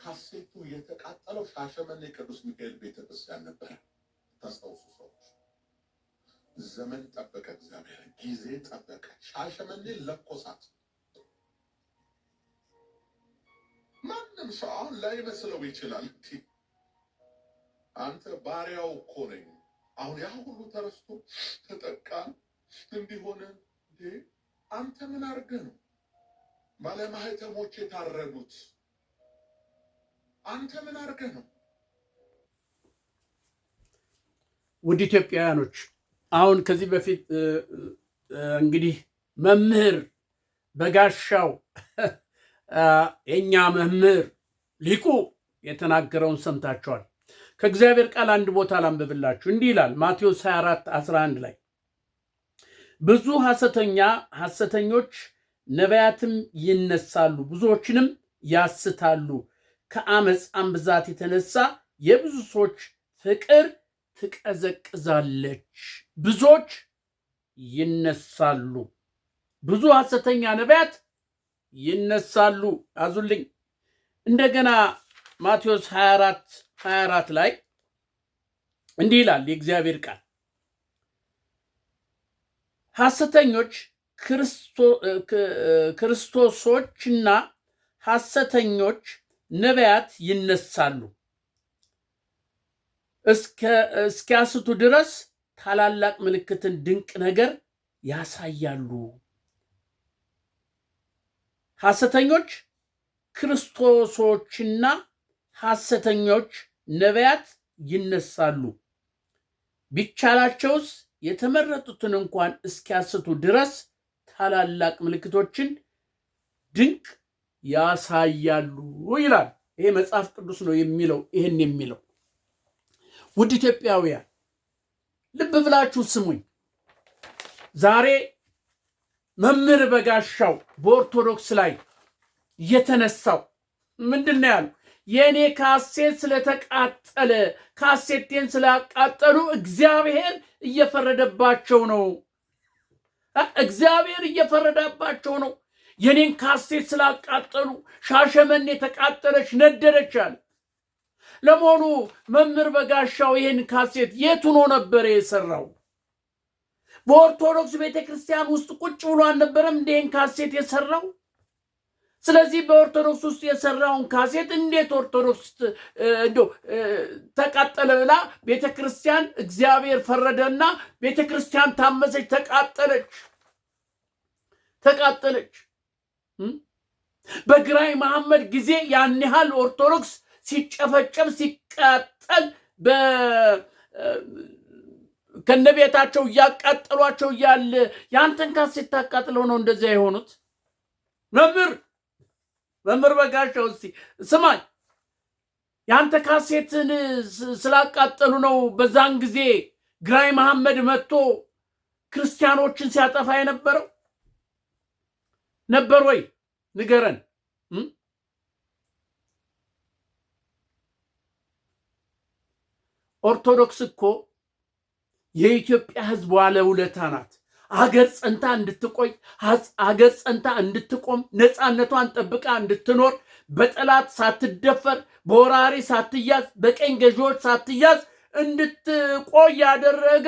ካሴቱ የተቃጠለው ሻሸመኔ ቅዱስ ሚካኤል ቤተክርስቲያን ነበር። ታስታውሱ ሰዎች፣ ዘመን ጠበቀ፣ እግዚአብሔር ጊዜ ጠበቀ። ሻሸመኔ ለኮሳት። ማንም ሰው አሁን ላይመስለው ይችላል። አንተ ባሪያው እኮ ነኝ፣ አሁን ያ ሁሉ ተረስቶ ተጠቃን እንዲሆነ አንተ ምን አድርገህ ነው ባለማህተሞች የታረዱት? አንተ ምን አድርገህ ነው? ውድ ኢትዮጵያውያኖች፣ አሁን ከዚህ በፊት እንግዲህ መምህር በጋሻው የኛ መምህር ሊቁ የተናገረውን ሰምታችኋል። ከእግዚአብሔር ቃል አንድ ቦታ ላንብብላችሁ። እንዲህ ይላል ማቴዎስ 24:11 ላይ ብዙ ሐሰተኞች ነቢያትም ይነሳሉ፣ ብዙዎችንም ያስታሉ። ከአመፃም ብዛት የተነሳ የብዙ ሰዎች ፍቅር ትቀዘቅዛለች። ብዙዎች ይነሳሉ፣ ብዙ ሐሰተኛ ነቢያት ይነሳሉ። ያዙልኝ። እንደገና ማቴዎስ 24:24 ላይ እንዲህ ይላል የእግዚአብሔር ቃል ሐሰተኞች ክርስቶሶችና ሐሰተኞች ነቢያት ይነሳሉ፣ እስኪያስቱ ድረስ ታላላቅ ምልክትን ድንቅ ነገር ያሳያሉ። ሐሰተኞች ክርስቶሶችና ሐሰተኞች ነቢያት ይነሳሉ፣ ቢቻላቸውስ የተመረጡትን እንኳን እስኪያስቱ ድረስ ታላላቅ ምልክቶችን ድንቅ ያሳያሉ ይላል። ይሄ መጽሐፍ ቅዱስ ነው የሚለው ይህን የሚለው። ውድ ኢትዮጵያውያን ልብ ብላችሁ ስሙኝ። ዛሬ መምህር በጋሻው በኦርቶዶክስ ላይ የተነሳው ምንድን ነው ያለው? የእኔ ካሴት ስለተቃጠለ ካሴቴን ስላቃጠሉ እግዚአብሔር እየፈረደባቸው ነው። እግዚአብሔር እየፈረደባቸው ነው። የኔን ካሴት ስላቃጠሉ ሻሸመኔ ተቃጠለች፣ ነደደች አለ። ለመሆኑ መምህር በጋሻው ይህን ካሴት የት ሆኖ ነበር የሰራው? በኦርቶዶክስ ቤተክርስቲያን ውስጥ ቁጭ ብሎ አልነበረም እንደ ይህን ካሴት የሰራው? ስለዚህ በኦርቶዶክስ ውስጥ የሰራውን ካሴት እንዴት ኦርቶዶክስ ተቃጠለ ብላ ቤተክርስቲያን እግዚአብሔር ፈረደና ቤተክርስቲያን ታመሰች፣ ተቃጠለች። በግራኝ መሐመድ ጊዜ ያን ያህል ኦርቶዶክስ ሲጨፈጨፍ ሲቃጠል ከነቤታቸው እያቃጠሏቸው እያለ ያንተን ካሴት ታቃጥለው ነው እንደዚያ የሆኑት? መምህር በጋሻው እስቲ ስማኝ፣ ያንተ ካሴትን ስላቃጠሉ ነው በዛን ጊዜ ግራኝ መሐመድ መጥቶ ክርስቲያኖችን ሲያጠፋ የነበረው ነበር ወይ? ንገረን። ኦርቶዶክስ እኮ የኢትዮጵያ ሕዝብ ባለውለታ ናት። አገር ጸንታ እንድትቆይ፣ አገር ጸንታ እንድትቆም፣ ነፃነቷን ጠብቃ እንድትኖር፣ በጠላት ሳትደፈር፣ በወራሪ ሳትያዝ፣ በቀኝ ገዢዎች ሳትያዝ እንድትቆይ ያደረገ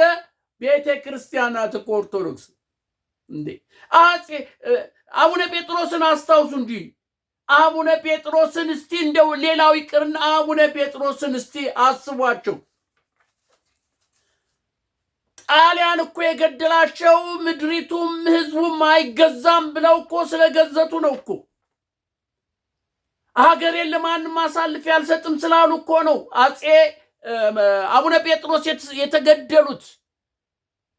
ቤተ ክርስቲያን ናት እኮ ኦርቶዶክስ። እንዴ አቡነ ጴጥሮስን አስታውሱ እንጂ አቡነ ጴጥሮስን እስቲ እንደው ሌላው ይቅርና አቡነ ጴጥሮስን እስቲ አስቧቸው። ጣሊያን እኮ የገደላቸው ምድሪቱም ህዝቡም አይገዛም ብለው እኮ ስለገዘቱ ነው እኮ። ሀገሬን ለማንም አሳልፌ አልሰጥም ስላሉ እኮ ነው አቡነ ጴጥሮስ የተገደሉት፣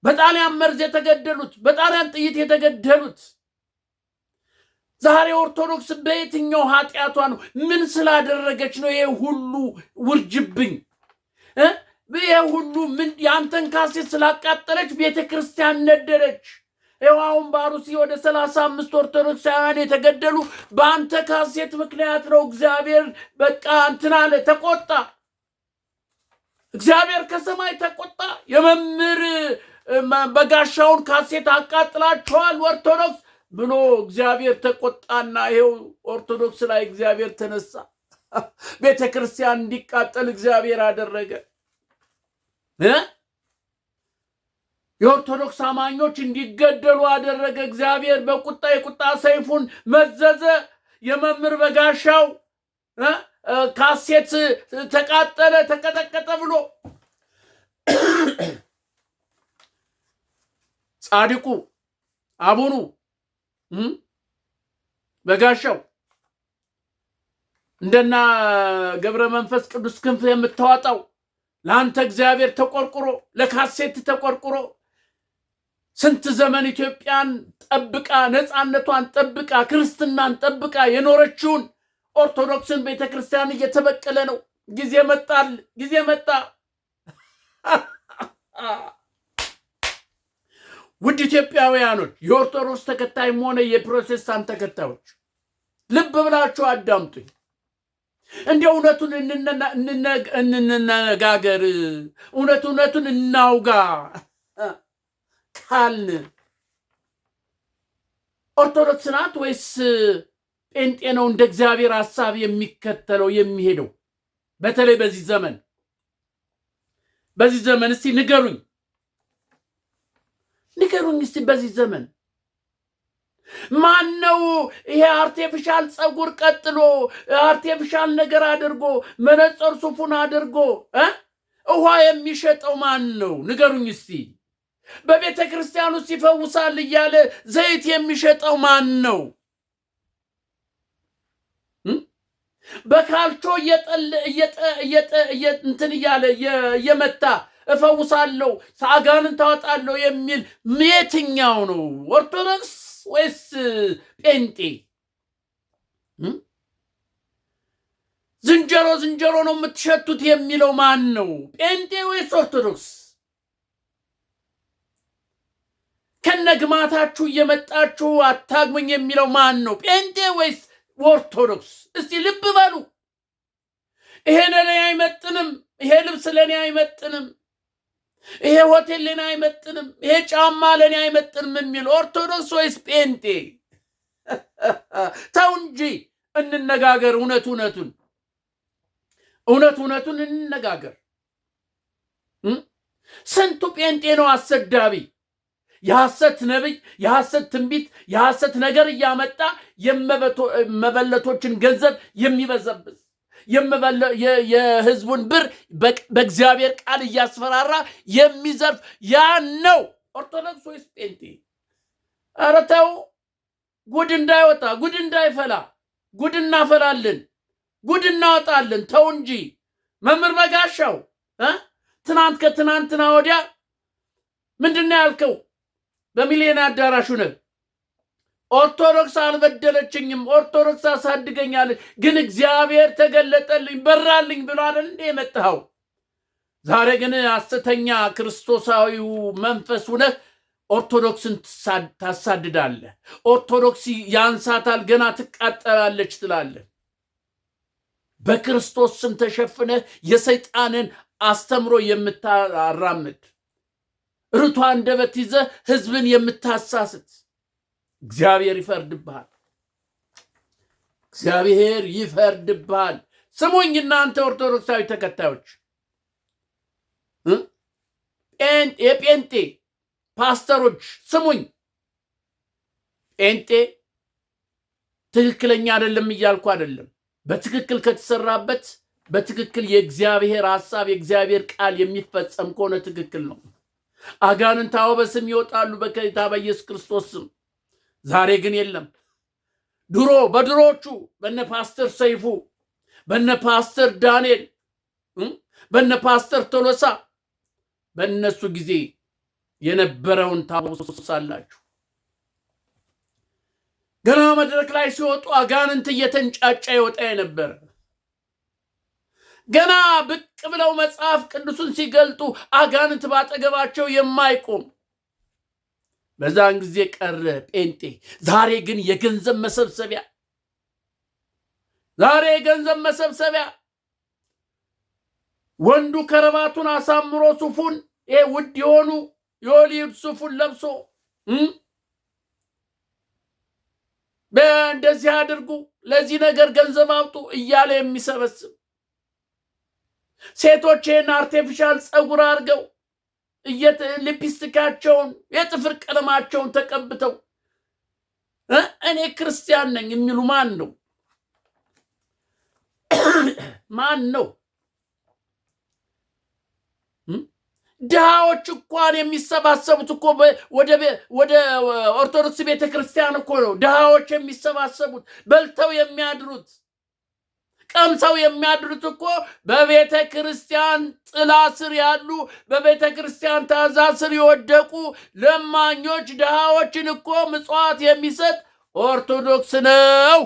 በጣሊያን መርዝ የተገደሉት፣ በጣሊያን ጥይት የተገደሉት። ዛሬ ኦርቶዶክስ በየትኛው ኃጢአቷ ነው? ምን ስላደረገች ነው ይሄ ሁሉ ውርጅብኝ? ይሄ ሁሉ ምን? ያንተን ካሴት ስላቃጠለች ቤተክርስቲያን ነደረች። አሁን በአሩሲ ወደ 35 ኦርቶዶክሳውያን የተገደሉ በአንተ ካሴት ምክንያት ነው። እግዚአብሔር በቃ እንትን አለ፣ ተቆጣ። እግዚአብሔር ከሰማይ ተቆጣ። የመምህር በጋሻውን ካሴት አቃጥላቸዋል ኦርቶዶክስ ብሎ እግዚአብሔር ተቆጣና ይሄው ኦርቶዶክስ ላይ እግዚአብሔር ተነሳ። ቤተ ክርስቲያን እንዲቃጠል እግዚአብሔር አደረገ። የኦርቶዶክስ አማኞች እንዲገደሉ አደረገ እግዚአብሔር። በቁጣ የቁጣ ሰይፉን መዘዘ። የመምህር በጋሻው ካሴት ተቃጠለ፣ ተቀጠቀጠ ብሎ ጻድቁ አቡኑ በጋሻው እንደና ገብረ መንፈስ ቅዱስ ክንፍ የምታወጣው ለአንተ እግዚአብሔር ተቆርቁሮ ለካሴት ተቆርቁሮ ስንት ዘመን ኢትዮጵያን ጠብቃ ነፃነቷን ጠብቃ ክርስትናን ጠብቃ የኖረችውን ኦርቶዶክስን ቤተክርስቲያን እየተበቀለ ነው። ጊዜ መጣል፣ ጊዜ መጣ። ውድ ኢትዮጵያውያኖች፣ የኦርቶዶክስ ተከታይም ሆነ የፕሮቴስታንት ተከታዮች ልብ ብላችሁ አዳምጡኝ። እንዲያው እውነቱን እንነጋገር፣ እውነቱን እናውጋ ካልን ኦርቶዶክስ ናት ወይስ ጴንጤ ነው እንደ እግዚአብሔር ሐሳብ የሚከተለው የሚሄደው? በተለይ በዚህ ዘመን እስቲ ንገሩኝ እስቲ በዚህ ዘመን ማን ነው ይሄ አርቲፊሻል ጸጉር ቀጥሎ አርቲፊሻል ነገር አድርጎ መነጽር ሱፉን አድርጎ ውሃ የሚሸጠው ማን ነው? ንገሩኝ እስቲ። በቤተ ክርስቲያን ውስጥ ይፈውሳል እያለ ዘይት የሚሸጠው ማን ነው? በካልቾ እንትን እያለ እየመታ እፈውሳለሁ አጋንንት ታወጣለሁ የሚል የትኛው ነው? ኦርቶዶክስ ወይስ ጴንጤ? ዝንጀሮ ነው የምትሸቱት የሚለው ማን ነው? ጴንጤ ወይስ ኦርቶዶክስ? ከነግማታችሁ እየመጣችሁ አታግሙኝ የሚለው ማን ነው? ጴንጤ ወይስ ኦርቶዶክስ? እስቲ ልብ በሉ። ይሄ ለኔ አይመጥንም፣ ይሄ ልብስ ለኔ አይመጥንም፣ ይሄ ሆቴል ለኔ አይመጥንም፣ ይሄ ጫማ ለኔ አይመጥንም የሚል ኦርቶዶክስ ወይስ ጴንጤ? ተው እንጂ እንነጋገር። እውነቱን እንነጋገር። ስንቱ ጴንጤ ነው አሰዳቢ፣ የሐሰት ነብይ፣ የሐሰት ትንቢት፣ የሐሰት ነገር እያመጣ የመበለቶችን ገንዘብ የሚበዘብዝ የህዝቡን ብር በእግዚአብሔር ቃል እያስፈራራ የሚዘርፍ ያን ነው ኦርቶዶክስ ወይስ ጴንጤ? ኧረ ተው፣ ጉድ እንዳይወጣ ጉድ እንዳይፈላ። ጉድ እናፈላለን፣ ጉድ እናወጣለን። ተው እንጂ መምህር በጋሻው ትናንት ከትናንትና ወዲያ ምንድነው ያልከው? በሚሊዮን አዳራሹ ነው ኦርቶዶክስ አልበደለችኝም፣ ኦርቶዶክስ አሳድገኛለች፣ ግን እግዚአብሔር ተገለጠልኝ በራልኝ ብሎ አይደል እንደ የመጣው? ዛሬ ግን ሐሰተኛ ክርስቶሳዊው መንፈስ ሆነህ ኦርቶዶክስን ታሳድዳለህ። ኦርቶዶክስ ያንሳታል፣ ገና ትቃጠላለች ትላለህ። በክርስቶስ ስም ተሸፍነህ የሰይጣንን አስተምሮ የምታራምድ ርቷ አንደበት ይዘህ ህዝብን የምታሳስት እግዚአብሔር ይፈርድብሃል። እግዚአብሔር ይፈርድብሃል። ስሙኝ እናንተ ኦርቶዶክሳዊ ተከታዮች፣ የጴንጤ ፓስተሮች ስሙኝ። ጴንጤ ትክክለኛ አይደለም እያልኩ አይደለም። በትክክል ከተሰራበት በትክክል የእግዚአብሔር ሐሳብ የእግዚአብሔር ቃል የሚፈጸም ከሆነ ትክክል ነው። አጋንንት በስም ይወጣሉ በጌታ በኢየሱስ ክርስቶስ ስም። ዛሬ ግን የለም። በድሮቹ በነ ፓስተር ሰይፉ፣ በነ ፓስተር ዳንኤል፣ በነ ፓስተር ቶሎሳ በእነሱ ጊዜ የነበረውን ታውሳላችሁ። ገና መድረክ ላይ ሲወጡ አጋንንት እየተንጫጫ ይወጣ የነበረ፣ ገና ብቅ ብለው መጽሐፍ ቅዱስን ሲገልጡ አጋንንት ባጠገባቸው የማይቆም በዛን ጊዜ ቀረ ጴንጤ። ዛሬ ግን የገንዘብ መሰብሰቢያ ወንዱ ከረባቱን አሳምሮ ሱፉን ውድ የሆኑ የሆሊውድ ሱፉን ለብሶ በእንደዚህ አድርጉ፣ ለዚህ ነገር ገንዘብ አውጡ እያለ የሚሰበስብ ሴቶችን አርቲፊሻል ጸጉር አድርገው ሊፕስቲካቸውን የጥፍር ቀለማቸውን ተቀብተው እኔ ክርስቲያን ነኝ የሚሉ ማን ነው? ማን ነው? ድሃዎች እንኳን የሚሰባሰቡት እኮ ወደ ኦርቶዶክስ ቤተክርስቲያን እኮ ነው። ድሃዎች የሚሰባሰቡት በልተው የሚያድሩት ቀምሰው የሚያድሩት እኮ በቤተ ክርስቲያን ጥላ ስር ያሉ በቤተ ክርስቲያን ታዛ ስር የወደቁ ለማኞች ድሃዎችን እኮ ምጽዋት የሚሰጥ ኦርቶዶክስ ነው።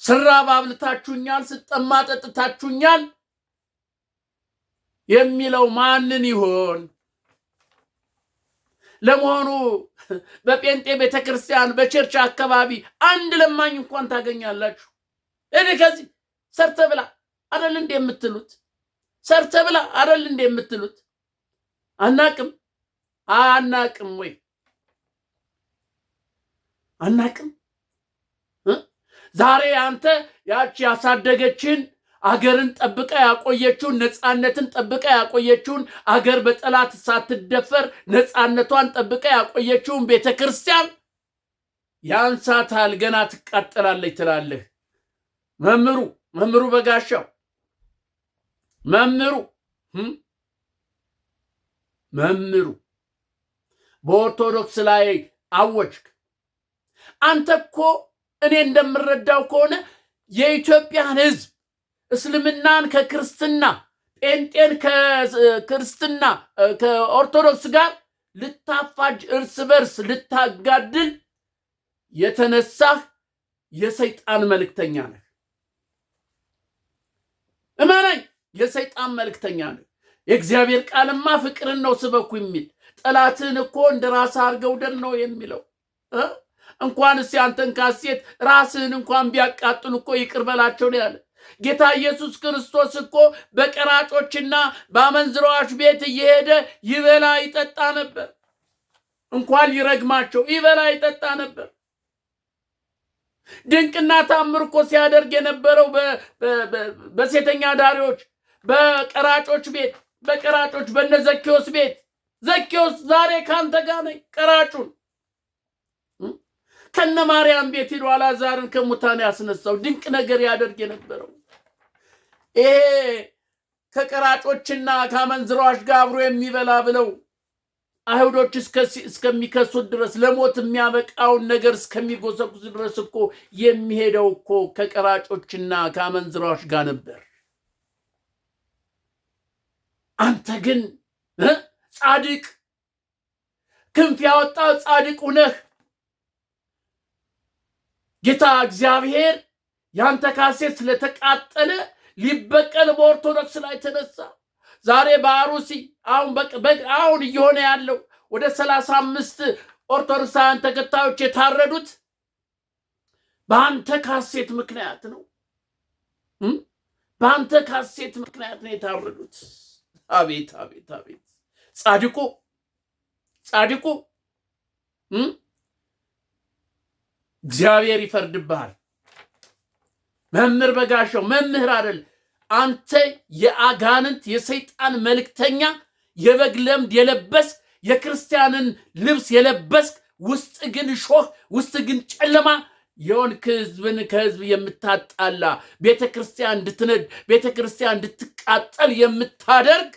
ስራብ አብልታችሁኛል፣ ስጠማ ጠጥታችሁኛል የሚለው ማንን ይሆን? ለመሆኑ በጴንጤ ቤተክርስቲያን በቸርች አካባቢ አንድ ለማኝ እንኳን ታገኛላችሁ? እኔ ከዚህ ሰርተ ብላ አይደል እንደ የምትሉት? ሰርተ ብላ አይደል እንደ የምትሉት? አናቅም ወይ? አናቅም? ዛሬ አንተ ያቺ ያሳደገችን አገርን ጠብቃ ያቆየችውን ነፃነትን ጠብቃ ያቆየችውን አገር በጠላት ሳትደፈር ነፃነቷን ጠብቃ ያቆየችውን ቤተክርስቲያን ያንሳታል፣ ገና ትቃጠላለች ትላለህ። መምህሩ በጋሻው መምህሩ በኦርቶዶክስ ላይ አወጅክ። አንተ እኮ እኔ እንደምረዳው ከሆነ የኢትዮጵያን ሕዝብ እስልምናን ከክርስትና ጴንጤን ከክርስትና ከኦርቶዶክስ ጋር ልታፋጅ እርስ በርስ ልታጋድል የተነሳህ የሰይጣን መልእክተኛ ነህ። እመነኝ፣ የሰይጣን መልእክተኛ ነህ። የእግዚአብሔር ቃልማ ፍቅርን ነው ስበኩ የሚል ጠላትን እኮ እንደ ራስህ አድርገው ውደድ ነው የሚለው። እንኳንስ ያንተን ካሴት ራስህን እንኳን ቢያቃጥሉ እኮ ይቅር በላቸው ነው ያለ። ጌታ ኢየሱስ ክርስቶስ እኮ በቀራጮችና በአመንዝራዎች ቤት እየሄደ ይበላ ይጠጣ ነበር። እንኳን ሊረግማቸው ይበላ ይጠጣ ነበር። ድንቅና ታምር እኮ ሲያደርግ የነበረው በሴተኛ ዳሪዎች፣ በቀራጮች ቤት፣ በቀራጮች በነ ዘኬዎስ ቤት። ዘኬዎስ ዛሬ ካንተ ጋር ነኝ ቀራጩን ከነ ማርያም ቤት ሄዶ አልዓዛርን ከሙታን ያስነሳው ድንቅ ነገር ያደርግ የነበረው ይሄ ከቀራጮችና ከአመንዝራዎች ጋር አብሮ የሚበላ ብለው አይሁዶች እስከሚከሱት ድረስ ለሞት የሚያበቃውን ነገር እስከሚጎሰቁት ድረስ እኮ የሚሄደው እኮ ከቀራጮችና ከአመንዝራዎች ጋር ነበር። አንተ ግን ጻድቅ ክንፍ ያወጣ ጻድቅ ነህ። ጌታ እግዚአብሔር ያንተ ካሴት ስለተቃጠለ ሊበቀል በኦርቶዶክስ ላይ ተነሳ። ዛሬ በአሩሲ አሁን እየሆነ ያለው ወደ 35 ኦርቶዶክሳውያን ተከታዮች የታረዱት በአንተ ካሴት ምክንያት ነው። በአንተ ካሴት ምክንያት ነው የታረዱት። አቤት አቤት አቤት! ጻድቁ እግዚአብሔር ይፈርድብሃል። መምህር በጋሻው መምህር አይደል አንተ፣ የአጋንንት የሰይጣን መልእክተኛ፣ የበግ ለምድ የለበስክ የክርስቲያንን ልብስ የለበስክ ውስጥ ግን ሾህ ውስጥ ግን ጨለማ የሆንክ ህዝብን ከህዝብ የምታጣላ ቤተክርስቲያን እንድትነድ ቤተክርስቲያን እንድትቃጠል የምታደርግ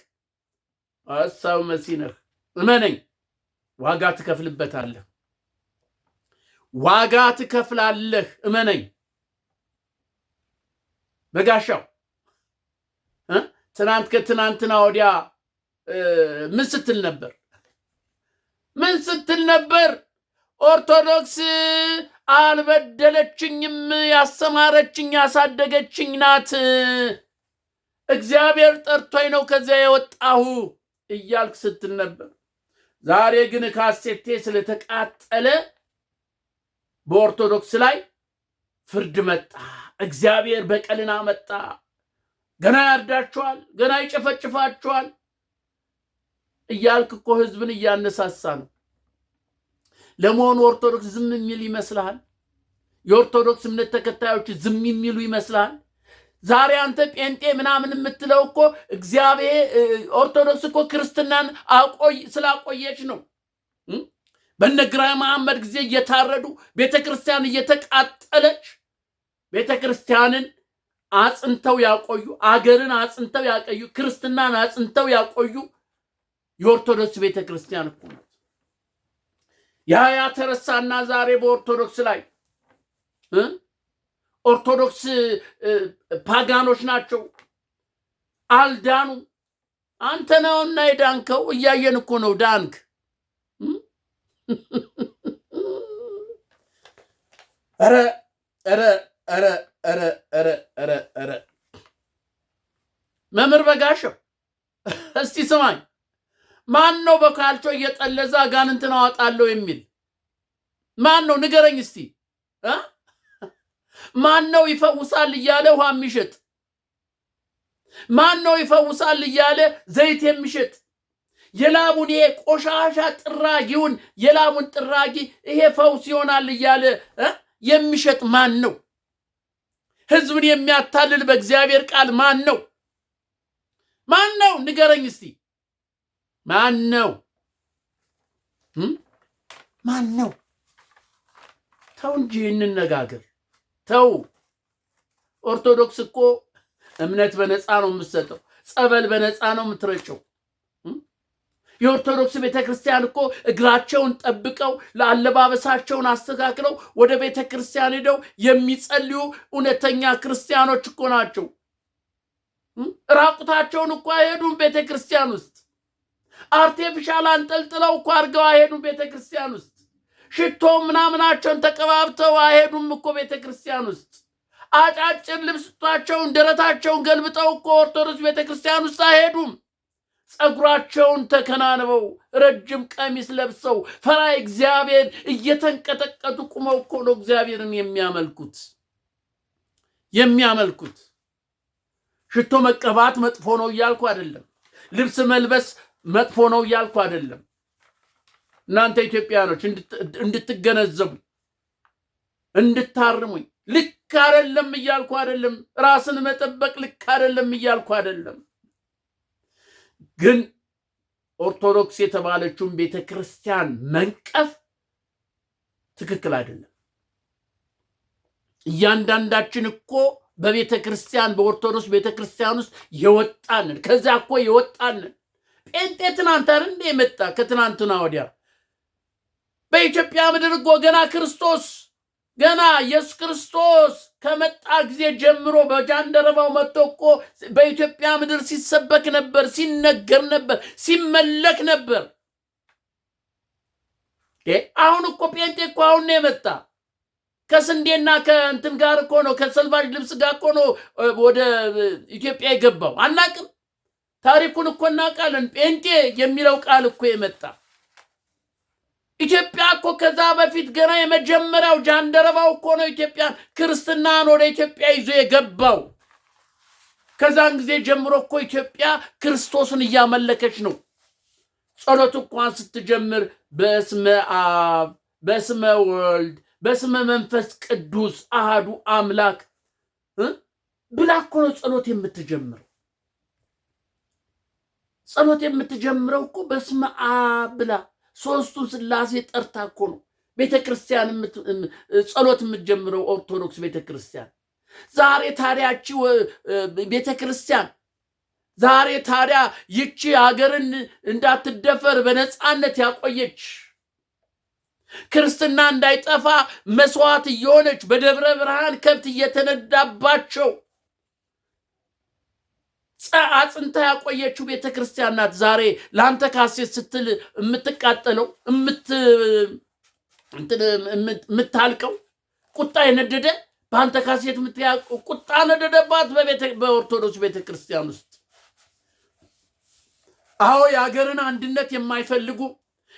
ሐሳብ መሲነህ። እመነኝ፣ ዋጋ ትከፍልበታለህ። ዋጋ ትከፍላለህ። እመነኝ በጋሻው። ከትናንትና ወዲያ ምን ስትል ነበር? ኦርቶዶክስ አልበደለችኝም፣ ያሰማረችኝ ያሳደገችኝ ናት፣ እግዚአብሔር ጠርቶኝ ነው ከዚያ የወጣሁ እያልክ ስትል ነበር። ዛሬ ግን ካሴቴ ስለተቃጠለ በኦርቶዶክስ ላይ ፍርድ መጣ። እግዚአብሔር በቀልን አመጣ። ገና ያርዳቸዋል፣ ገና ይጨፈጭፋቸዋል እያልክ እኮ ህዝብን እያነሳሳ ነው። ለመሆኑ ኦርቶዶክስ ዝም የሚል ይመስልሃል? የኦርቶዶክስ እምነት ተከታዮች ዝም የሚሉ ይመስላል? ዛሬ አንተ ጴንጤ ምናምን የምትለው እኮ እግዚአብሔር ኦርቶዶክስ እኮ ክርስትናን ስላቆየች ነው። በነግራይ መሐመድ ጊዜ እየታረዱ ቤተክርስቲያን እየተቃጠለች ቤተክርስቲያንን አጽንተው ያቆዩ፣ አገርን አጽንተው ያቆዩ፣ ክርስትናን አጽንተው ያቆዩ የኦርቶዶክስ ቤተክርስቲያን እኮ ናት። ያ ተረሳና ዛሬ በኦርቶዶክስ ላይ ኦርቶዶክስ ፓጋኖች ናቸው፣ አልዳኑ። አንተ ነውና የዳንከው፣ እያየን እኮ ነው ዳንክ። መምህር በጋሻው እስቲ ስማኝ፣ ማን ነው በካልቾ እየጠለዘ አጋንንትን አወጣለሁ የሚል? ማን ነው ንገረኝ እስቲ። ማን ነው ይፈውሳል እያለ ውሃ የሚሸጥ? ማን ነው ይፈውሳል እያለ ዘይት የሚሸጥ? የላቡን ይሄ ቆሻሻ ጥራጊውን የላቡን ጥራጊ ይሄ ፈውስ ይሆናል እያለ የሚሸጥ ማን ነው? ህዝብን የሚያታልል በእግዚአብሔር ቃል ማን ነው? ማን ነው ንገረኝ እስቲ። ማን ነው? ማን ነው? ተው እንጂ እንነጋገር። ተው። ኦርቶዶክስ እኮ እምነት በነፃ ነው የምትሰጠው፣ ጸበል በነፃ ነው የምትረጨው። የኦርቶዶክስ ቤተክርስቲያን እኮ እግራቸውን ጠብቀው ለአለባበሳቸውን አስተካክለው ወደ ቤተክርስቲያን ሄደው የሚጸልዩ እውነተኛ ክርስቲያኖች እኮ ናቸው። ራቁታቸውን እኮ አይሄዱም ቤተክርስቲያን ውስጥ። አርቴፊሻል አንጠልጥለው እኮ አድርገው አይሄዱም ቤተክርስቲያን ውስጥ። ሽቶ ምናምናቸውን ተቀባብተው አይሄዱም እኮ ቤተክርስቲያን ውስጥ። አጫጭር ልብስታቸውን ደረታቸውን ገልብጠው እኮ ኦርቶዶክስ ቤተክርስቲያን ውስጥ አይሄዱም። ጸጉራቸውን ተከናንበው ረጅም ቀሚስ ለብሰው ፈራይ እግዚአብሔር እየተንቀጠቀጡ ቁመው እኮ ነው እግዚአብሔርን የሚያመልኩት። ሽቶ መቀባት መጥፎ ነው እያልኩ አይደለም። ልብስ መልበስ መጥፎ ነው እያልኩ አይደለም። እናንተ ኢትዮጵያኖች እንድትገነዘቡ እንድታርሙኝ፣ ልክ አይደለም እያልኩ አይደለም። ራስን መጠበቅ ልክ አይደለም እያልኩ አይደለም። ግን ኦርቶዶክስ የተባለችውን ቤተክርስቲያን መንቀፍ ትክክል አይደለም። እያንዳንዳችን እኮ በቤተክርስቲያን በኦርቶዶክስ ቤተክርስቲያን ውስጥ የወጣንን፣ ከዚያ እኮ የወጣንን። ጴንጤ ትናንት አይደል እንደ የመጣ ከትናንትና ወዲያ በኢትዮጵያ ምድር እኮ ገና ኢየሱስ ክርስቶስ ከመጣ ጊዜ ጀምሮ በጃንደረባው መጥቶ እኮ በኢትዮጵያ ምድር ሲሰበክ ነበር፣ ሲነገር ነበር፣ ሲመለክ ነበር። አሁን እኮ ጴንጤ እኮ አሁን ነው የመጣ። ከስንዴና ከእንትን ጋር እኮ ነው፣ ከሰልባጅ ልብስ ጋር እኮ ነው ወደ ኢትዮጵያ የገባው። አናቅም? ታሪኩን እኮ እናውቃለን። ጴንጤ የሚለው ቃል እኮ የመጣ ኢትዮጵያ እኮ ከዛ በፊት ገና የመጀመሪያው ጃንደረባው እኮ ነው ኢትዮጵያን ክርስትናን ወደ ኢትዮጵያ ይዞ የገባው። ከዛን ጊዜ ጀምሮ እኮ ኢትዮጵያ ክርስቶስን እያመለከች ነው። ጸሎት እንኳን ስትጀምር በስመ አብ በስመ ወልድ በስመ መንፈስ ቅዱስ አሃዱ አምላክ ብላ እኮ ነው ጸሎት የምትጀምረው። ጸሎት የምትጀምረው እኮ በስመ አብ ብላ ሶስቱ ስላሴ ጠርታ እኮ ነው ቤተክርስቲያን ጸሎት የምትጀምረው ኦርቶዶክስ ቤተክርስቲያን። ዛሬ ታዲያቺ ቤተክርስቲያን ዛሬ ታዲያ ይቺ ሀገርን እንዳትደፈር በነፃነት ያቆየች ክርስትና እንዳይጠፋ መስዋዕት እየሆነች በደብረ ብርሃን ከብት እየተነዳባቸው አጽንታ ያቆየችው ቤተክርስቲያን ናት። ዛሬ ለአንተ ካሴት ስትል የምትቃጠለው የምታልቀው ቁጣ የነደደ በአንተ ካሴት ቁጣ ነደደባት በኦርቶዶክስ ቤተክርስቲያን ውስጥ። አዎ የሀገርን አንድነት የማይፈልጉ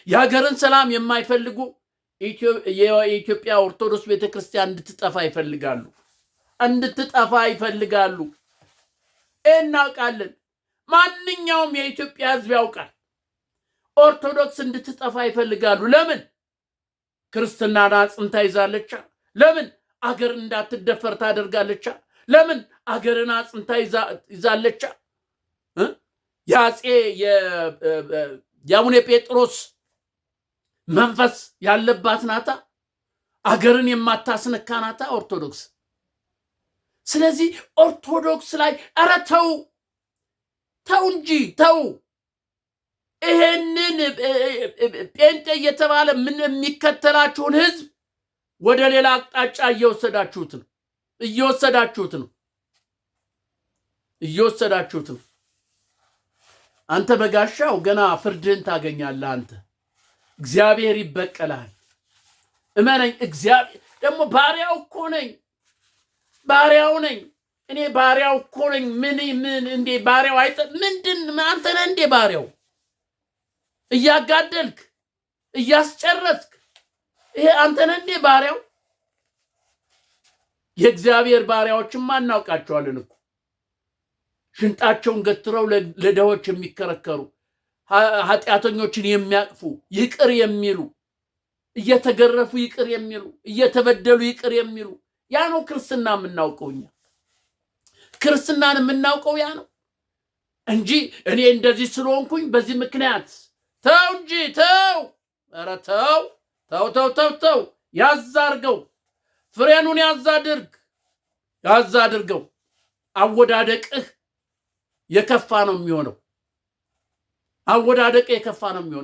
የሀገርን ሰላም የማይፈልጉ የኢትዮጵያ ኦርቶዶክስ ቤተክርስቲያን እንድትጠፋ ይፈልጋሉ። እናውቃለን። ማንኛውም የኢትዮጵያ ሕዝብ ያውቃል። ኦርቶዶክስ እንድትጠፋ ይፈልጋሉ። ለምን? ክርስትናን አጽንታ ይዛለች። ለምን? አገር እንዳትደፈር ታደርጋለች። ለምን? አገርን አጽንታ ይዛለች። የአፄ የአቡነ ጴጥሮስ መንፈስ ያለባት ናታ። አገርን የማታስነካ ናታ ኦርቶዶክስ። ስለዚህ ኦርቶዶክስ ላይ ኧረ ተው እንጂ ተው። ይሄንን ጴንጤ እየተባለ ምን የሚከተላችሁን ህዝብ ወደ ሌላ አቅጣጫ እየወሰዳችሁት ነው። አንተ በጋሻው ገና ፍርድህን ታገኛለህ። አንተ እግዚአብሔር ይበቀልሃል። እመነኝ። እግዚአብሔር ደግሞ ባሪያው እኮ ነኝ፣ ባሪያው ነኝ እኔ፣ ባሪያው እኮ ነኝ። ምን እንዴ ባሪያው ምንድን አንተ ነህ እንዴ ባሪያው? እያጋደልክ እያስጨረስክ ይሄ አንተ ነህ እንዴ ባሪያው? የእግዚአብሔር ባሪያዎችማ እናውቃቸዋለን እኮ ሽንጣቸውን ገትረው ለድሆች የሚከረከሩ፣ ኃጢአተኞችን የሚያቅፉ፣ ይቅር የሚሉ፣ እየተገረፉ ይቅር የሚሉ፣ እየተበደሉ ይቅር የሚሉ። ያ ነው ክርስትና የምናውቀው እኛ። ክርስትናን የምናውቀው ያ ነው እንጂ እኔ እንደዚህ ስለሆንኩኝ በዚህ ምክንያት ተው እንጂ ተው። ኧረ ተው። ያዝ አድርገው፣ ፍሬኑን ያዝ አድርገው። አወዳደቅህ የከፋ ነው የሚሆነው።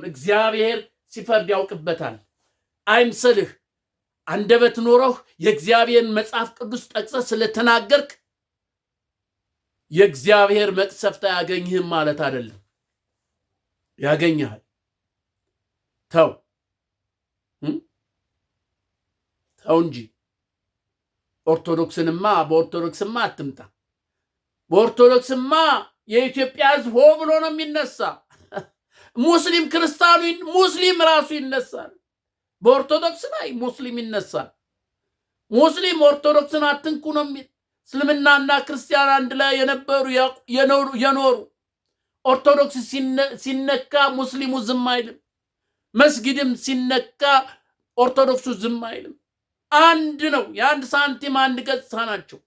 እግዚአብሔር ሲፈርድ ያውቅበታል። አይምሰልህ። አንደበት ኖሮህ የእግዚአብሔርን መጽሐፍ ቅዱስ ጠቅሰህ ስለተናገርክ የእግዚአብሔር መቅሰፍት አያገኝህም ማለት አይደለም። ያገኝሃል። ተው እንጂ በኦርቶዶክስማ አትምጣ። በኦርቶዶክስማ የኢትዮጵያ ሕዝብ ሆ ብሎ ነው የሚነሳ። ሙስሊም ክርስቲያኑ፣ ሙስሊም ራሱ ይነሳል። በኦርቶዶክስ ላይ ሙስሊም ይነሳል። ሙስሊም ኦርቶዶክስን አትንኩ ነው የሚል። እስልምናና ክርስቲያን አንድ ላይ የኖሩ ኦርቶዶክስ ሲነካ ሙስሊሙ ዝም አይልም። መስጊድም ሲነካ ኦርቶዶክሱ ዝም አይልም። አንድ ነው። የአንድ ሳንቲም አንድ ገጽታ ናቸው።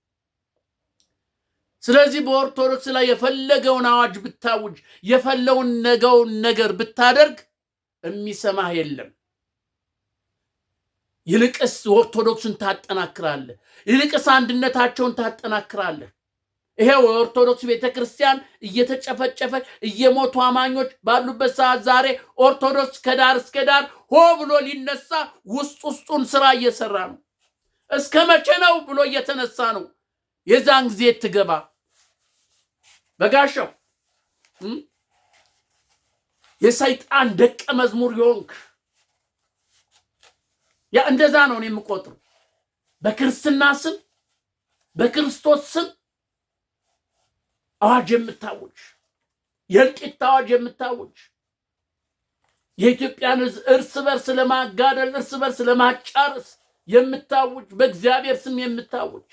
ስለዚህ በኦርቶዶክስ ላይ የፈለገውን አዋጅ ብታውጅ፣ የፈለውን ነገር ብታደርግ የሚሰማህ የለም። ይልቅስ ኦርቶዶክስን ታጠናክራለህ። ይልቅስ አንድነታቸውን ታጠናክራለህ። ይሄው የኦርቶዶክስ ቤተክርስቲያን እየተጨፈጨፈች እየሞቱ አማኞች ባሉበት ሰዓት ዛሬ ኦርቶዶክስ ከዳር እስከ ዳር ሆ ብሎ ሊነሳ ውስጡን ስራ እየሰራ ነው። እስከ መቼ ነው ብሎ እየተነሳ ነው። የዛን ጊዜ ትገባ በጋሻው የሰይጣን ደቀ መዝሙር ይሆንክ። ያ እንደዛ ነው እኔ የምቆጥረው። በክርስትና ስም በክርስቶስ ስም አዋጅ የምታውጅ፣ የእልቂት አዋጅ የምታውጅ፣ የኢትዮጵያን እርስ በርስ ለማጋደል እርስ በርስ ለማጫረስ የምታውጅ፣ በእግዚአብሔር ስም የምታውጅ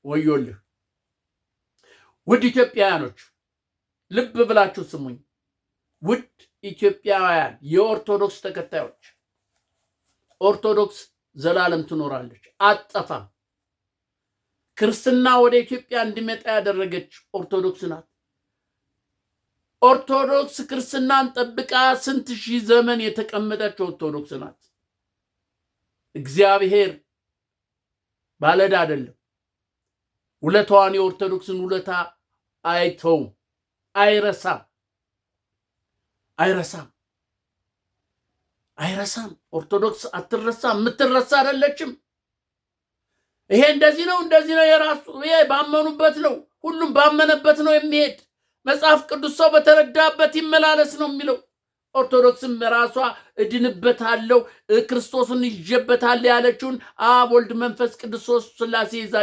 ወዮልህ። ውድ ኢትዮጵያውያኖች ልብ ብላችሁ ስሙኝ። ውድ ኢትዮጵያውያን የኦርቶዶክስ ተከታዮች፣ ኦርቶዶክስ ዘላለም ትኖራለች፣ አትጠፋም። ክርስትና ወደ ኢትዮጵያ እንዲመጣ ያደረገች ኦርቶዶክስ ናት። ኦርቶዶክስ ክርስትናን ጠብቃ ስንት ሺህ ዘመን የተቀመጠች ኦርቶዶክስ ናት። እግዚአብሔር ባለዕዳ አይደለም። ውለታዋን የኦርቶዶክስን ውለታ አይተውም፣ አይረሳም። ኦርቶዶክስ አትረሳም፣ የምትረሳ አይደለችም። ይሄ እንደዚህ ነው የራሱ ይሄ ባመኑበት ነው፣ ሁሉም ባመነበት ነው የሚሄድ። መጽሐፍ ቅዱስ ሰው በተረዳበት ይመላለስ ነው የሚለው። ኦርቶዶክስም ራሷ እድንበታለሁ ክርስቶስን ይዤበታለሁ ያለችውን አብ ወልድ መንፈስ ቅዱስ ሦስቱ ሥላሴ ይዛ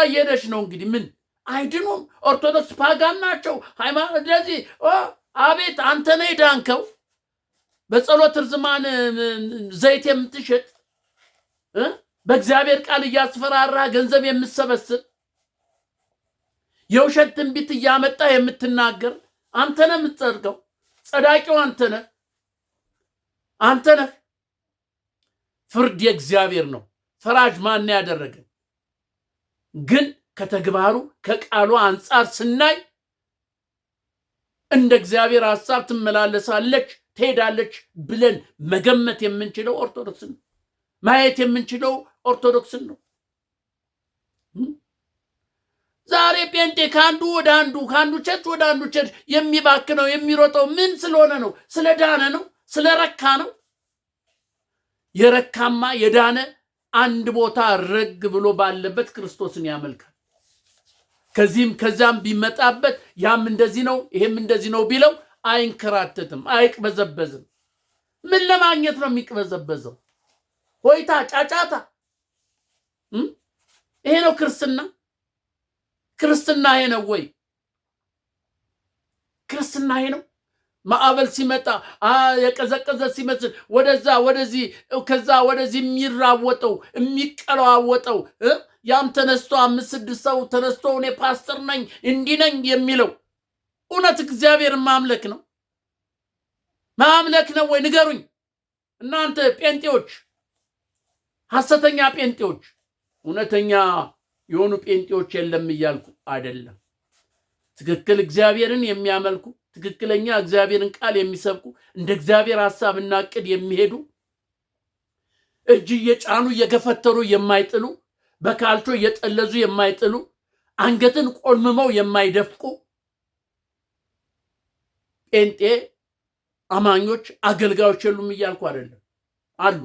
እየሄደች ነው። እንግዲህ ምን አይድኑም። ኦርቶዶክስ ፓጋን ናቸው። ሃይማኖት እንደዚህ አቤት አንተ ነህ ዳንከው በጸሎት ርዝማን ዘይት የምትሸጥ በእግዚአብሔር ቃል እያስፈራራ ገንዘብ የምትሰበስብ የውሸት ትንቢት እያመጣ የምትናገር አንተ ነህ የምትጸድቀው። ጸዳቂው አንተ ነህ። አንተ ነህ። ፍርድ የእግዚአብሔር ነው። ፈራጅ ማን ያደረገ? ግን ከተግባሩ ከቃሉ አንጻር ስናይ እንደ እግዚአብሔር ሐሳብ ትመላለሳለች፣ ትሄዳለች ብለን መገመት የምንችለው ኦርቶዶክስን ነው። ማየት የምንችለው ኦርቶዶክስን ነው። ዛሬ ጴንጤ ከአንዱ ወደ አንዱ ከአንዱ ቸርች ወደ አንዱ ቸርች የሚባክነው የሚሮጠው ምን ስለሆነ ነው? ስለዳነ ነው? ስለረካ ነው? የረካማ የዳነ አንድ ቦታ ረግ ብሎ ባለበት ክርስቶስን ያመልካል። ከዚህም ከዛም ቢመጣበት ያም እንደዚህ ነው ይሄም እንደዚህ ነው ቢለው አይንከራተትም፣ አይቅበዘበዝም። ምን ለማግኘት ነው የሚቅበዘበዘው? ሆይታ፣ ጫጫታ። ይሄ ነው ክርስትና? ክርስትና ይሄ ነው ወይ? ክርስትና ይሄ ነው? ማዕበል ሲመጣ የቀዘቀዘ ሲመስል ወደዛ ወደዚህ ከዛ ወደዚህ የሚራወጠው የሚቀለዋወጠው ያም ተነስቶ 5-6 ሰው ተነስቶ እኔ ፓስተር ነኝ እንዲህ ነኝ የሚለው እውነት እግዚአብሔር ማምለክ ነው? ማምለክ ነው ወይ? ንገሩኝ እናንተ ጴንጤዎች፣ ሐሰተኛ ጴንጤዎች። እውነተኛ የሆኑ ጴንጤዎች የለም እያልኩ አይደለም። ትክክል እግዚአብሔርን የሚያመልኩ ትክክለኛ እግዚአብሔርን ቃል የሚሰብኩ እንደ እግዚአብሔር ሐሳብና ዕቅድ የሚሄዱ እጅ እየጫኑ እየገፈተሩ የማይጥሉ በካልቾ እየጠለዙ የማይጥሉ አንገትን ቆልምመው የማይደፍቁ ጴንጤ አማኞች አገልጋዮች የሉም እያልኩ አይደለም። አሉ፣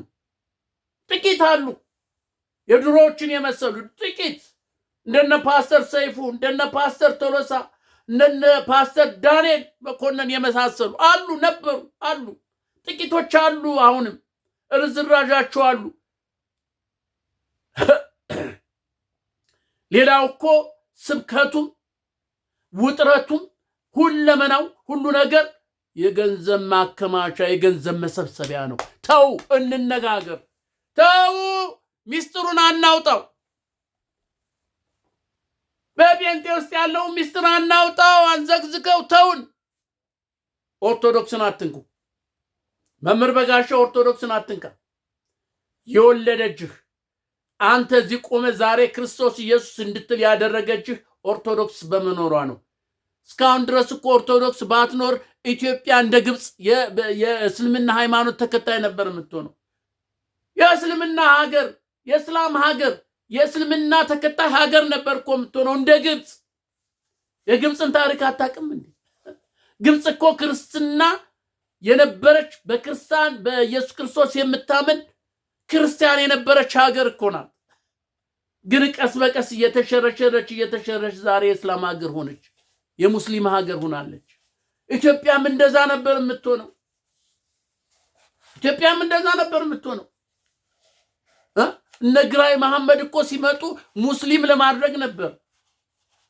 ጥቂት አሉ። የድሮዎችን የመሰሉ ጥቂት እንደነ ፓስተር ሰይፉ እንደነ ፓስተር ቶሎሳ እንደነ ፓስተር ዳንኤል መኮንን የመሳሰሉ አሉ፣ ነበሩ፣ አሉ። ጥቂቶች አሉ። አሁንም ርዝራዣቸው አሉ። ሌላው እኮ ስብከቱም ውጥረቱም ሁለመናው ሁሉ ነገር የገንዘብ ማከማቻ የገንዘብ መሰብሰቢያ ነው። ተው እንነጋገር። ተው ሚስጥሩን አናውጣው። በጴንጤ ውስጥ ያለው ሚስጥር አናውጣው፣ አንዘግዝገው። ተውን። ኦርቶዶክስን አትንኩ። መምህር በጋሻው ኦርቶዶክስን አትንካ። የወለደችህ አንተ እዚህ ቆመ ዛሬ ክርስቶስ ኢየሱስ እንድትል ያደረገችህ ኦርቶዶክስ በመኖሯ ነው። እስካሁን ድረስ እኮ ኦርቶዶክስ ባትኖር ኢትዮጵያ እንደ ግብፅ የእስልምና ሃይማኖት ተከታይ ነበር የምትሆነው። የእስልምና ሀገር፣ የእስላም ሀገር፣ የእስልምና ተከታይ ሀገር ነበር እኮ የምትሆነው እንደ ግብፅ። የግብፅን ታሪክ አታውቅም እንዴ? ግብፅ እኮ ክርስትና የነበረች በክርስቲያን በኢየሱስ ክርስቶስ የምታምን ክርስቲያን የነበረች ሀገር እኮ ናት። ግን ቀስ በቀስ እየተሸረሸረች ዛሬ የእስላም ሀገር ሆነች፣ የሙስሊም ሀገር ሆናለች። ኢትዮጵያም እንደዛ ነበር የምትሆነው። ኢትዮጵያም እንደዛ ነበር የምትሆነው። እነ ግራኝ መሐመድ እኮ ሲመጡ ሙስሊም ለማድረግ ነበር፣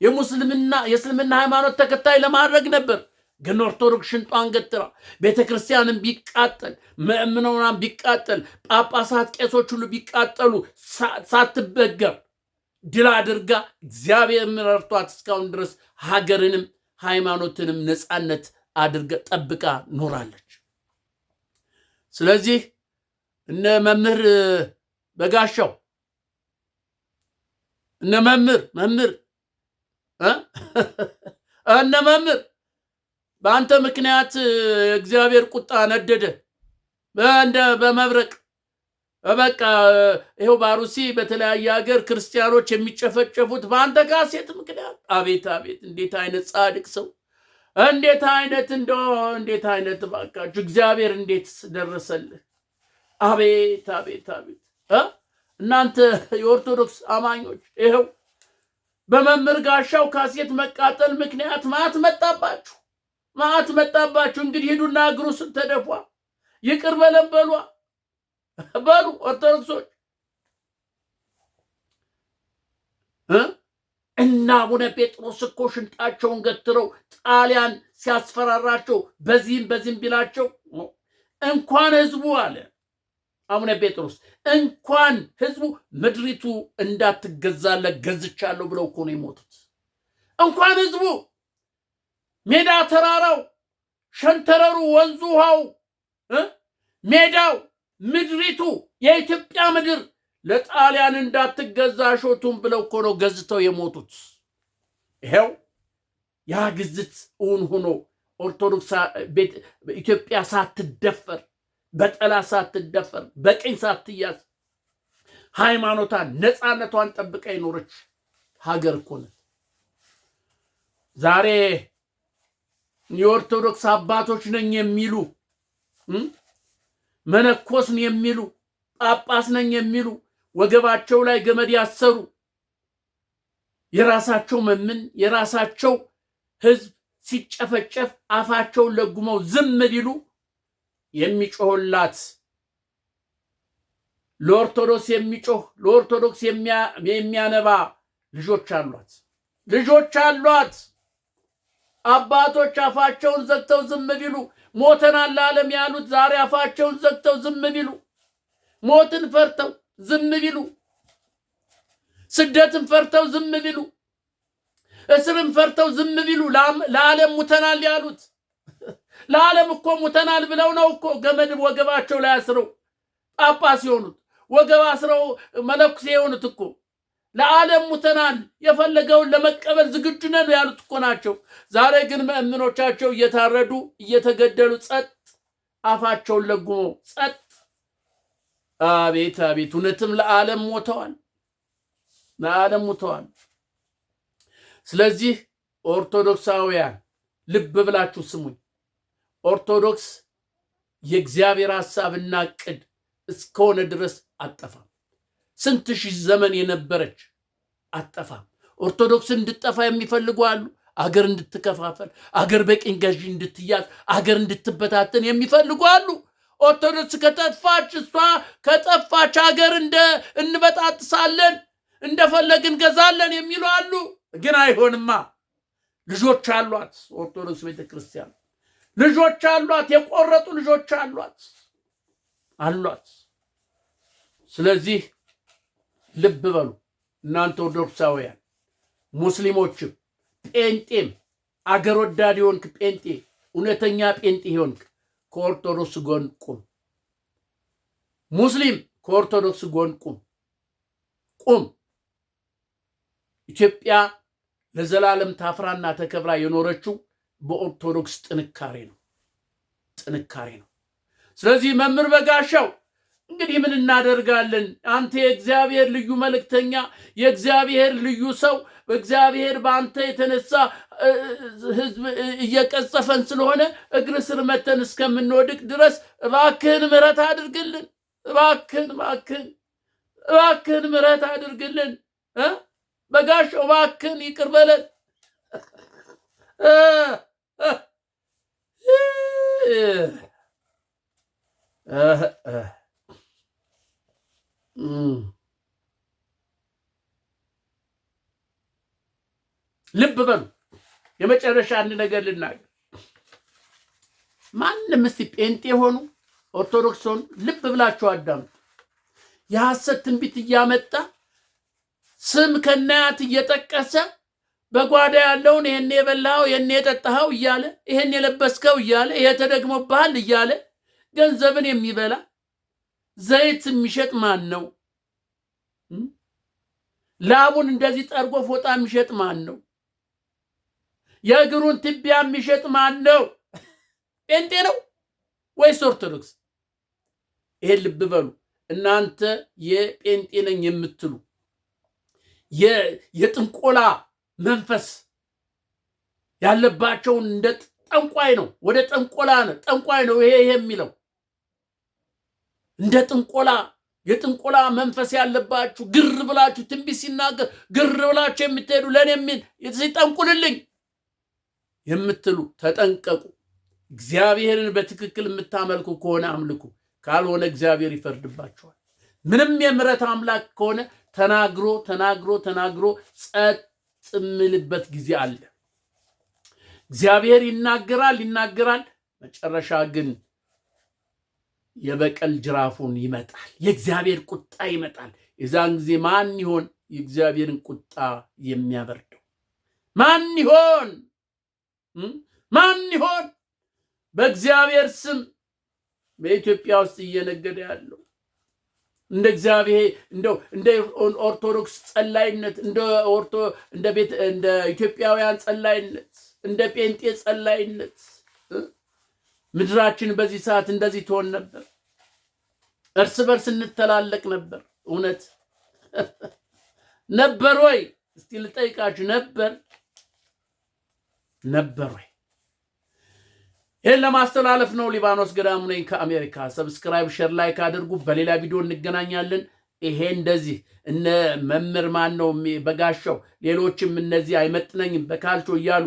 የእስልምና ሃይማኖት ተከታይ ለማድረግ ነበር። ግን ኦርቶዶክስ ሽንጧን ገትራ ቤተክርስቲያንን ቢቃጠል ምእምናን ቢቃጠል ጳጳሳት ቄሶች ሁሉ ቢቃጠሉ ሳትበገር ድል አድርጋ እግዚአብሔር ምረርቷት እስካሁን ድረስ ሀገርንም ሃይማኖትንም ነፃነት አድርጋ ጠብቃ ኖራለች። ስለዚህ እነ መምህር በጋሻው እነ መምህር በአንተ ምክንያት እግዚአብሔር ቁጣ ነደደ በመብረቅ። በቃ ይሄው ባሩሲ በተለያየ ሀገር ክርስቲያኖች የሚጨፈጨፉት በአንተ ካሴት ምክንያት። አቤት አቤት! እንዴት አይነት ጻድቅ ሰው! እንዴት አይነት ባካችሁ! እግዚአብሔር እንዴት ደረሰልህ! አቤት አቤት አቤት! እናንተ የኦርቶዶክስ አማኞች ይሄው በመምህር ጋሻው ካሴት መቃጠል ምክንያት ማት መጣባችሁ። እንግዲህ ሂዱና እግሩ ስር ተደፏ፣ ይቅር በለን በሉ ኦርቶዶክሶች። እና አቡነ ጴጥሮስ እኮ ሽንጣቸውን ገትረው ጣሊያን ሲያስፈራራቸው በዚህም ቢላቸው እንኳን ህዝቡ አለ አቡነ ጴጥሮስ እንኳን ህዝቡ ምድሪቱ እንዳትገዛለት ገዝቻለሁ ብለው እኮ ነው የሞቱት። እንኳን ህዝቡ ሜዳ ተራራው ሸንተረሩ ወንዙ ውሃው ሜዳው፣ ምድሪቱ፣ የኢትዮጵያ ምድር ለጣሊያን እንዳትገዛ ሾቱን ብለው እኮ ነው ገዝተው የሞቱት። ይሄው ያ ግዝት እውን ሆኖ ኦርቶዶክስ ኢትዮጵያ ሳትደፈር፣ በጠላት ሳትደፈር፣ በቅኝ ሳትያዝ ሃይማኖቷን ነፃነቷን ጠብቃ የኖረች ሀገር እኮ ናት። ዛሬ የኦርቶዶክስ አባቶች ነኝ የሚሉ መነኮስን የሚሉ ጳጳስ ነኝ የሚሉ ወገባቸው ላይ ገመድ ያሰሩ የራሳቸው መምን የራሳቸው ህዝብ ሲጨፈጨፍ አፋቸውን ለጉመው ዝም ቢሉ የሚጮህላት ለኦርቶዶክስ የሚጮህ ለኦርቶዶክስ የሚያነባ ልጆች አሏት። አባቶች አፋቸውን ዘግተው ዝም ቢሉ፣ ሞተናል ለዓለም ያሉት ዛሬ አፋቸውን ዘግተው ዝም ቢሉ፣ ሞትን ፈርተው ዝም ቢሉ፣ ስደትን ፈርተው ዝም ቢሉ፣ እስርን ፈርተው ዝም ቢሉ፣ ለዓለም ሙተናል ያሉት ለዓለም እኮ ሙተናል ብለው ነው እኮ ገመድ ወገባቸው ላይ አስረው ጳጳስ የሆኑት ወገብ አስረው መነኩሴ የሆኑት እኮ ለዓለም ሙተናል የፈለገውን ለመቀበል ዝግጁ ነን ያሉት እኮ ናቸው። ዛሬ ግን ምእምኖቻቸው እየታረዱ እየተገደሉ ጸጥ፣ አፋቸውን ለጉመው ጸጥ። አቤት አቤት! እውነትም ለዓለም ሞተዋል፣ ለዓለም ሞተዋል። ስለዚህ ኦርቶዶክሳውያን ልብ ብላችሁ ስሙኝ። ኦርቶዶክስ የእግዚአብሔር ሐሳብና ዕቅድ እስከሆነ ድረስ አጠፋም። ስንት ሺህ ዘመን የነበረች አጠፋም። ኦርቶዶክስ እንድትጠፋ የሚፈልጉ አሉ። አገር እንድትከፋፈል፣ አገር በቅኝ ገዢ እንድትያዝ፣ አገር እንድትበታተን የሚፈልጉ አሉ። ኦርቶዶክስ ከጠፋች እሷ ከጠፋች አገር እንበጣጥሳለን፣ እንደፈለግን ገዛለን የሚሉ አሉ። ግን አይሆንማ። ልጆች አሏት ኦርቶዶክስ ቤተክርስቲያን፣ ልጆች አሏት፣ የቆረጡ ልጆች አሏት። ስለዚህ ልብ በሉ እናንተ ኦርቶዶክሳውያን፣ ሙስሊሞችም፣ ጴንጤም፣ አገር ወዳድ የሆንክ ጴንጤ፣ እውነተኛ ጴንጤ የሆንክ ከኦርቶዶክስ ጎን ቁም። ሙስሊም ከኦርቶዶክስ ጎን ቁም። ኢትዮጵያ ለዘላለም ታፍራና ተከብራ የኖረችው በኦርቶዶክስ ጥንካሬ ነው። ስለዚህ መምህር በጋሻው እንግዲህ ምን እናደርጋለን? አንተ የእግዚአብሔር ልዩ መልእክተኛ፣ የእግዚአብሔር ልዩ ሰው፣ እግዚአብሔር በአንተ የተነሳ ህዝብ እየቀጸፈን ስለሆነ እግር ስር መተን እስከምንወድቅ ድረስ እባክህን ምሕረት አድርግልን። እባክህን ምሕረት አድርግልን። በጋሻው እባክህን ይቅር በለን። ልብ በሉ። የመጨረሻ አንድ ነገር ልናገር። ማንም እስቲ ጴንጤ ሆኑ ኦርቶዶክስ ሆኑ ልብ ብላችሁ አዳምጡ። የሐሰት ትንቢት እያመጣ ስም ከናያት እየጠቀሰ በጓዳ ያለውን ይሄን የበላኸው ይሄን የጠጣኸው እያለ ይሄን የለበስከው እያለ ይሄ ተደግሞብሃል እያለ ገንዘብን የሚበላ ዘይት የሚሸጥ ማን ነው? ላቡን እንደዚህ ጠርጎ ፎጣ የሚሸጥ ማን ነው? የእግሩን ትቢያ የሚሸጥ ማን ነው? ጴንጤ ነው ወይስ ኦርቶዶክስ? ይሄን ልብ በሉ እናንተ የጴንጤ ነኝ የምትሉ የጥንቆላ መንፈስ ያለባቸውን እንደ ጠንቋይ ነው፣ ወደ ጠንቆላ ነው፣ ጠንቋይ ነው ይሄ የሚለው እንደ ጥንቆላ የጥንቆላ መንፈስ ያለባችሁ ግር ብላችሁ ትንቢት ሲናገር ግር ብላችሁ የምትሄዱ ለኔ ምን ሲጠንቁልልኝ የምትሉ ተጠንቀቁ። እግዚአብሔርን በትክክል የምታመልኩ ከሆነ አምልኩ፣ ካልሆነ እግዚአብሔር ይፈርድባችኋል። ምንም የምሕረት አምላክ ከሆነ ተናግሮ ጸጥ የሚልበት ጊዜ አለ። እግዚአብሔር ይናገራል፣ መጨረሻ ግን የበቀል ጅራፉን ይመጣል። የእግዚአብሔር ቁጣ ይመጣል። የዛን ጊዜ ማን ይሆን የእግዚአብሔርን ቁጣ የሚያበርደው? ማን ይሆን? በእግዚአብሔር ስም በኢትዮጵያ ውስጥ እየነገደ ያለው። እንደ እግዚአብሔር እንደ ኦርቶዶክስ ጸላይነት እንደ ኢትዮጵያውያን ጸላይነት እንደ ጴንጤ ጸላይነት ምድራችን በዚህ ሰዓት እንደዚህ ትሆን ነበር። እርስ በርስ እንተላለቅ ነበር። እውነት ነበር ወይ? እስቲ ልጠይቃችሁ፣ ነበር ወይ? ይህን ለማስተላለፍ ነው። ሊባኖስ ገዳሙ ነኝ ከአሜሪካ። ሰብስክራይብ፣ ሼር፣ ላይክ አድርጉ። በሌላ ቪዲዮ እንገናኛለን። ይሄ እንደዚህ እነ መምህር ማን ነው በጋሻው ሌሎችም እነዚህ አይመጥነኝም በካልቾ እያሉ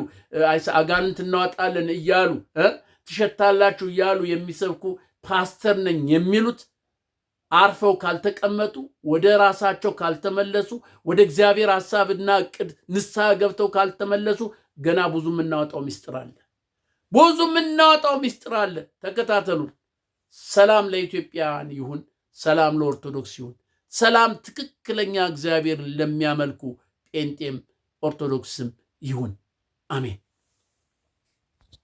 አጋንንት እናወጣለን እያሉ ትሸታላችሁ እያሉ የሚሰብኩ ፓስተር ነኝ የሚሉት አርፈው ካልተቀመጡ፣ ወደ ራሳቸው ካልተመለሱ፣ ወደ እግዚአብሔር ሐሳብና ዕቅድ ንስሐ ገብተው ካልተመለሱ ገና ብዙ የምናወጣው ምስጢር አለ። ተከታተሉ። ሰላም ለኢትዮጵያውያን ይሁን። ሰላም ለኦርቶዶክስ ይሁን። ሰላም ትክክለኛ እግዚአብሔርን ለሚያመልኩ ጴንጤም ኦርቶዶክስም ይሁን። አሜን።